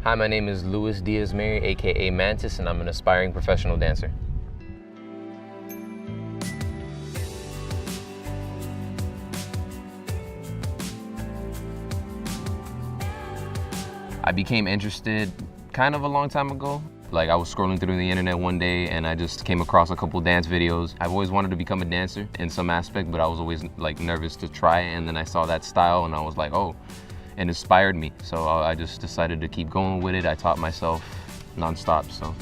Hi, my name is Luis Diaz-Mary, aka Mantis, and I'm an aspiring professional dancer. I became interested kind of a long time ago. Like, I was scrolling through the internet one day and I just came across a couple dance videos. I've always wanted to become a dancer in some aspect, but I was always like nervous to try. And then I saw that style and I was like, oh, it inspired me. So I just decided to keep going with it. I taught myself nonstop, so.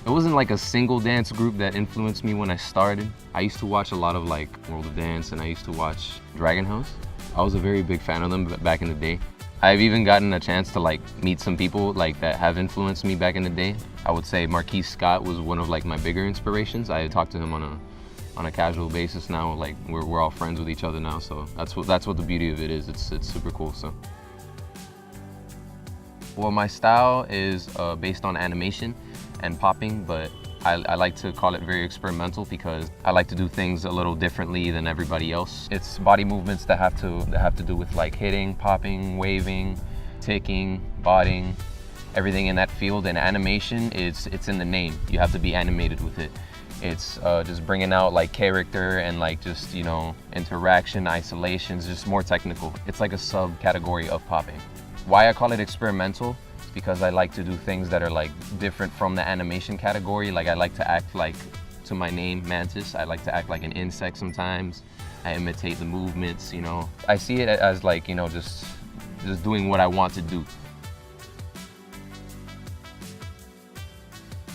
It wasn't like a single dance group that influenced me when I started. I used to watch a lot of like World of Dance and I used to watch Dragon House. I was a very big fan of them back in the day. I've even gotten a chance to like meet some people like that have influenced me back in the day. I would say Marquise Scott was one of like my bigger inspirations. I talked to him on a casual basis now. Like we're all friends with each other now, so that's what the beauty of it is. It's super cool. So, well, my style is based on animation and popping, but I like to call it very experimental because I like to do things a little differently than everybody else. It's body movements that have to do with like hitting, popping, waving, ticking, bodying, everything in that field. And animation it's in the name. You have to be animated with it. It's just bringing out like character and like just, you know, interaction, isolations, just more technical. It's like a subcategory of popping. Why I call it experimental? Because I like to do things that are like different from the animation category. Like I like to act like, to my name, Mantis, I like to act like an insect sometimes. I imitate the movements, you know. I see it as like, you know, just doing what I want to do.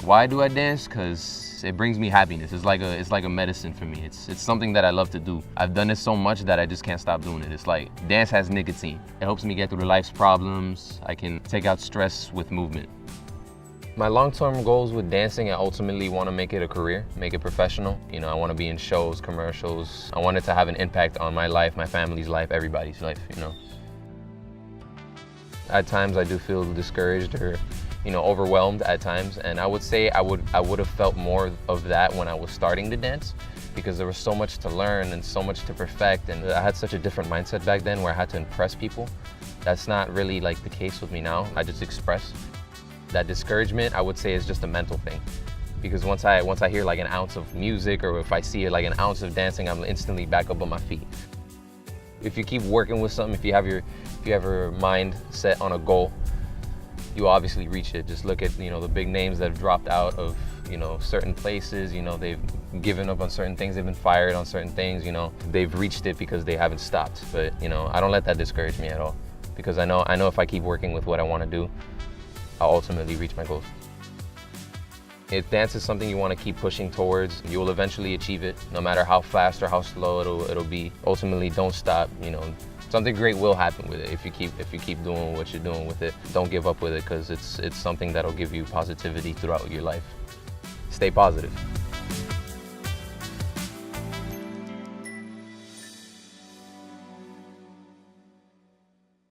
Why do I dance? Because it brings me happiness. It's like a medicine for me. It's something that I love to do. I've done it so much that I just can't stop doing it. It's like dance has nicotine. It helps me get through life's problems. I can take out stress with movement. My long-term goals with dancing, I ultimately want to make it a career, make it professional. You know, I want to be in shows, commercials. I want it to have an impact on my life, my family's life, everybody's life, you know. At times I do feel discouraged or, you know, overwhelmed at times, and I would say I would have felt more of that when I was starting to dance, because there was so much to learn and so much to perfect, and I had such a different mindset back then where I had to impress people. That's not really like the case with me now. I just express. That discouragement, I would say, is just a mental thing, because once I hear like an ounce of music, or if I see like an ounce of dancing, I'm instantly back up on my feet. If you keep working with something, if you have your mind set on a goal, you obviously reach it. Just look at, you know, the big names that have dropped out of, you know, certain places. You know, they've given up on certain things, they've been fired on certain things, you know. They've reached it because they haven't stopped. But, you know, I don't let that discourage me at all, because I know if I keep working with what I want to do, I'll ultimately reach my goals. If dance is something you want to keep pushing towards, you will eventually achieve it, no matter how fast or how slow it'll be. Ultimately, don't stop, you know. Something great will happen with it if you keep doing what you're doing with it. Don't give up with it, because it's something that'll give you positivity throughout your life. Stay positive.